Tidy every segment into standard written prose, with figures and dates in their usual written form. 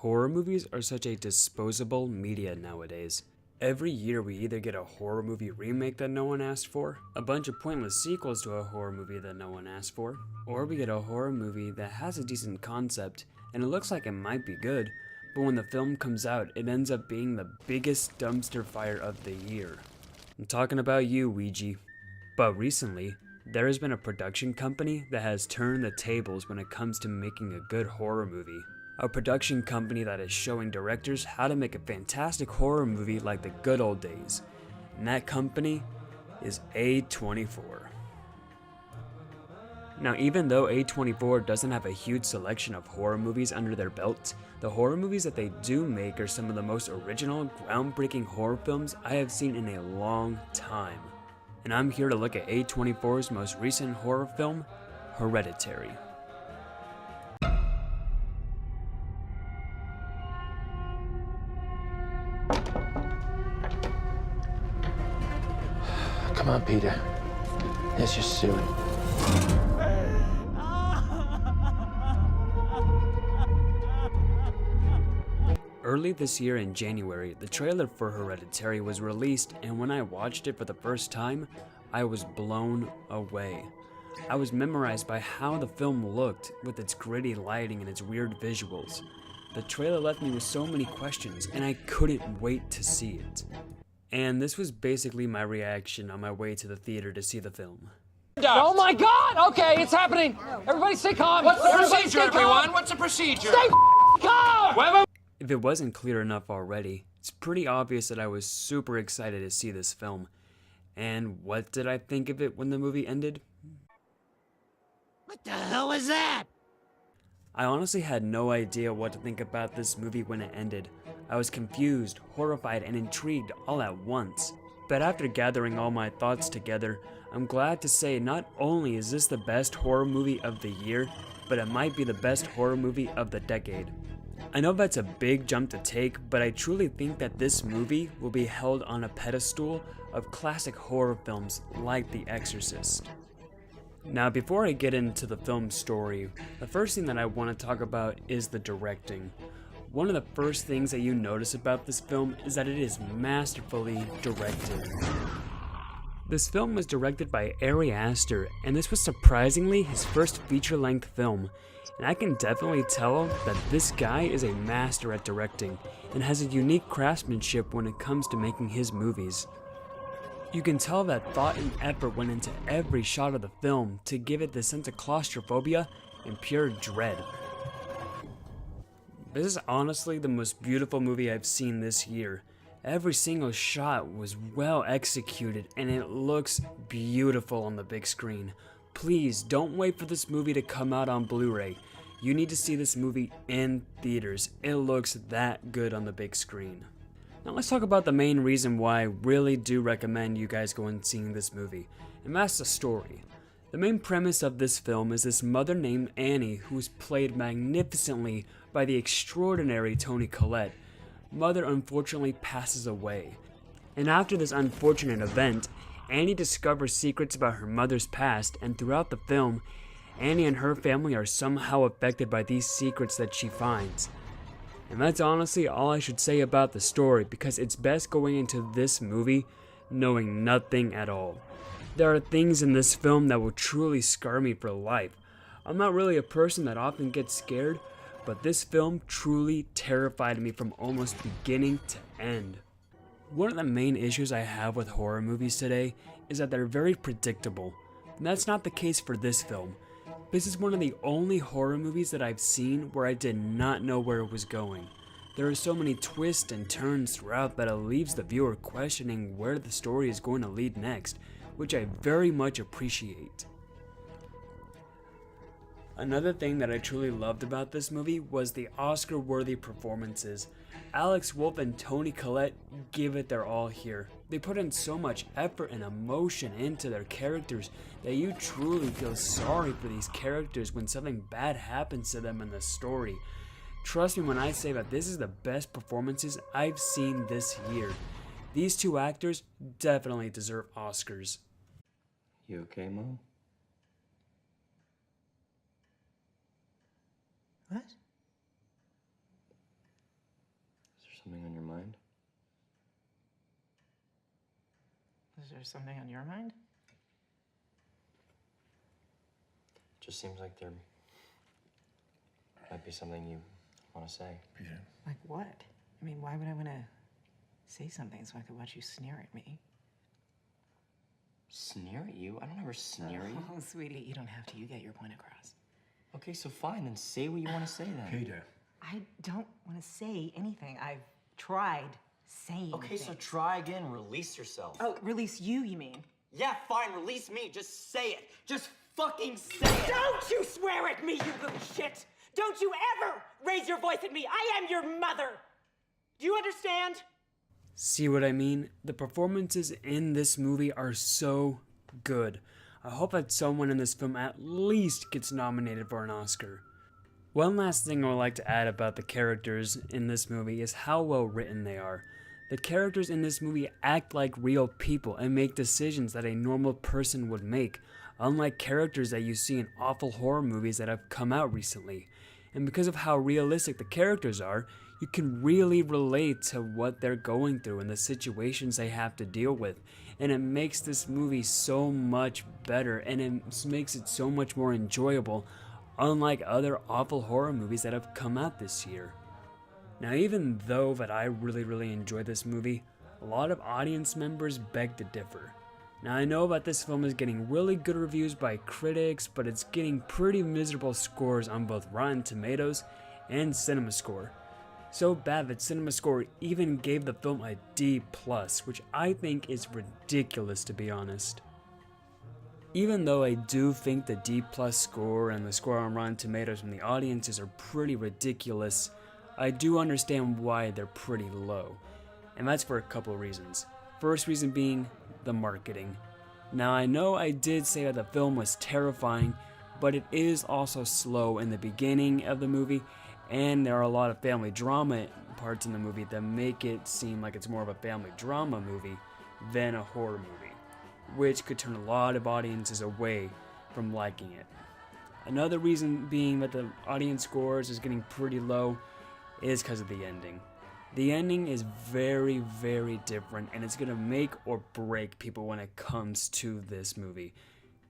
Horror movies are such a disposable media nowadays. Every year we either get a horror movie remake that no one asked for, a bunch of pointless sequels to a horror movie that no one asked for, or we get a horror movie that has a decent concept and it looks like it might be good, but when the film comes out it ends up being the biggest dumpster fire of the year. I'm talking about you, Ouija. But recently, there has been a production company that has turned the tables when it comes to making a good horror movie. A production company that is showing directors how to make a fantastic horror movie like the good old days. And that company is A24. Now, even though A24 doesn't have a huge selection of horror movies under their belt, the horror movies that they do make are some of the most original, groundbreaking horror films I have seen in a long time. And I'm here to look at A24's most recent horror film, Hereditary. Come on, Peter. Here's your suit. Early this year in January, the trailer for Hereditary was released, and when I watched it for the first time, I was blown away. I was memorized by how the film looked, with its gritty lighting and its weird visuals. The trailer left me with so many questions, and I couldn't wait to see it. And this was basically my reaction on my way to the theater to see the film. Oh my God! Okay, it's happening. Everybody stay calm. What's the procedure, everyone? What's the procedure? Stay calm! If it wasn't clear enough already, it's pretty obvious that I was super excited to see this film. And what did I think of it when the movie ended? What the hell was that? I honestly had no idea what to think about this movie when it ended. I was confused, horrified, and intrigued all at once. But after gathering all my thoughts together, I'm glad to say not only is this the best horror movie of the year, but it might be the best horror movie of the decade. I know that's a big jump to take, but I truly think that this movie will be held on a pedestal of classic horror films like The Exorcist. Now, before I get into the film's story, the first thing that I want to talk about is the directing. One of the first things that you notice about this film is that it is masterfully directed. This film was directed by Ari Aster, and this was surprisingly his first feature-length film. And I can definitely tell that this guy is a master at directing and has a unique craftsmanship when it comes to making his movies. You can tell that thought and effort went into every shot of the film to give it the sense of claustrophobia and pure dread. This is honestly the most beautiful movie I've seen this year. Every single shot was well executed and it looks beautiful on the big screen. Please don't wait for this movie to come out on Blu-ray. You need to see this movie in theaters. It looks that good on the big screen. Now let's talk about the main reason why I really do recommend you guys go and seeing this movie, and that's the story. The main premise of this film is this mother named Annie who is played magnificently by the extraordinary Toni Collette. Mother unfortunately passes away, and after this unfortunate event, Annie discovers secrets about her mother's past, and throughout the film, Annie and her family are somehow affected by these secrets that she finds. And that's honestly all I should say about the story, because it's best going into this movie knowing nothing at all. There are things in this film that will truly scar me for life. I'm not really a person that often gets scared, but this film truly terrified me from almost beginning to end. One of the main issues I have with horror movies today is that they're very predictable. And that's not the case for this film. This is one of the only horror movies that I've seen where I did not know where it was going. There are so many twists and turns throughout that it leaves the viewer questioning where the story is going to lead next, which I very much appreciate. Another thing that I truly loved about this movie was the Oscar-worthy performances. Alex Wolff and Toni Collette give it their all here. They put in so much effort and emotion into their characters that you truly feel sorry for these characters when something bad happens to them in the story. Trust me when I say that this is the best performances I've seen this year. These two actors definitely deserve Oscars. You okay, Mom? What? something on your mind? Is there something on your mind? Just seems like there might be something you want to say. Peter. Like what? I mean, why would I want to say something so I could watch you sneer at me? Sneer at you? I don't ever sneer at you. Oh, sweetie, you don't have to. You get your point across. Okay, so fine, then say what you want to say then. Peter. I don't want to say anything. I've tried saying Okay, so things. try again. Release yourself. Oh, release you mean? Yeah, fine, release me. Just say it. Just fucking say it. Don't you swear at me, you little shit! Don't you ever raise your voice at me! I am your mother! Do you understand? See what I mean? The performances in this movie are so good. I hope that someone in this film at least gets nominated for an Oscar. One last thing I would like to add about the characters in this movie is how well written they are. The characters in this movie act like real people and make decisions that a normal person would make, unlike characters that you see in awful horror movies that have come out recently. And because of how realistic the characters are, you can really relate to what they're going through and the situations they have to deal with. And it makes this movie so much better, and it makes it so much more enjoyable, unlike other awful horror movies that have come out this year. Now, even though that I really enjoyed this movie, a lot of audience members beg to differ. Now, I know that this film is getting really good reviews by critics, but it's getting pretty miserable scores on both Rotten Tomatoes and CinemaScore. So bad that CinemaScore even gave the film a D+, which I think is ridiculous, to be honest. Even though I do think the D+ score and the score on Rotten Tomatoes from the audiences are pretty ridiculous, I do understand why they're pretty low. And that's for a couple of reasons. First reason being the marketing. Now, I know I did say that the film was terrifying, but it is also slow in the beginning of the movie, and there are a lot of family drama parts in the movie that make it seem like it's more of a family drama movie than a horror movie, which could turn a lot of audiences away from liking it. Another reason being that the audience scores is getting pretty low is because of the ending. The ending is very different, and it's gonna make or break people when it comes to this movie,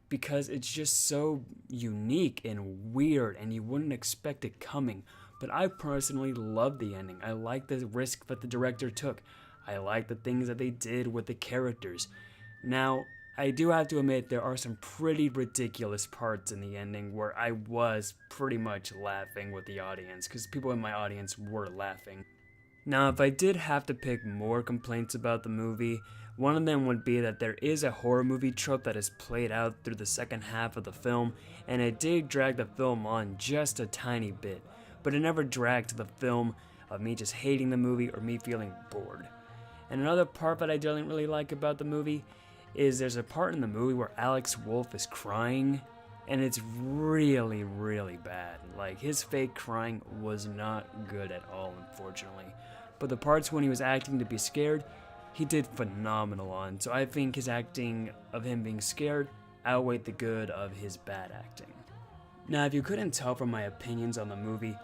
because it's just so unique and weird and you wouldn't expect it coming. But I personally love the ending. I like the risk that the director took. I like the things that they did with the characters. Now, I do have to admit there are some pretty ridiculous parts in the ending where I was pretty much laughing with the audience, because people in my audience were laughing. Now, if I did have to pick more complaints about the movie, one of them would be that there is a horror movie trope that is played out through the second half of the film, and it did drag the film on just a tiny bit, but it never dragged to the film of me just hating the movie or me feeling bored. And another part that I didn't really like about the movie is there's a part in the movie where Alex Wolff is crying, and it's really bad. Like, his fake crying was not good at all, unfortunately. But the parts when he was acting to be scared, he did phenomenal on. So I think his acting of him being scared outweighed the good of his bad acting. Now, if you couldn't tell from my opinions on the movie,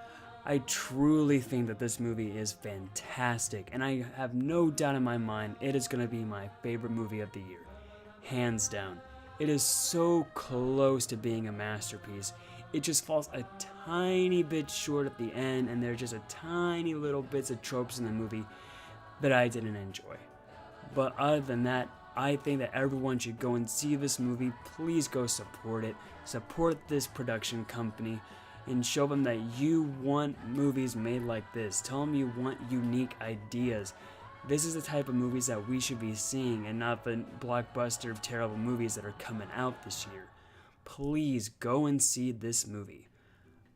I truly think that this movie is fantastic, and I have no doubt in my mind it is going to be my favorite movie of the year. Hands down. It is so close to being a masterpiece. It just falls a tiny bit short at the end, and there's just a tiny little bits of tropes in the movie that I didn't enjoy. But other than that, I think that everyone should go and see this movie. Please go support it. Support this production company and show them that you want movies made like this. Tell them you want unique ideas. This is the type of movies that we should be seeing, and not the blockbuster terrible movies that are coming out this year. Please go and see this movie.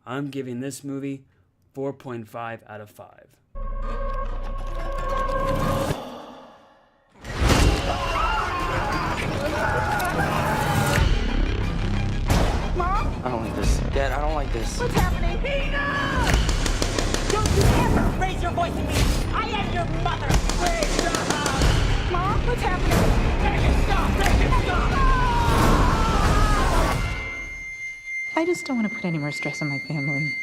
I'm giving this movie 4.5 out of 5. I don't like this. Dad, I don't like this. What's happening? Peter! Don't you ever raise your voice at me! I am your mother! Please stop! Mom, what's happening? Make it stop! Make it stop! I just don't want to put any more stress on my family.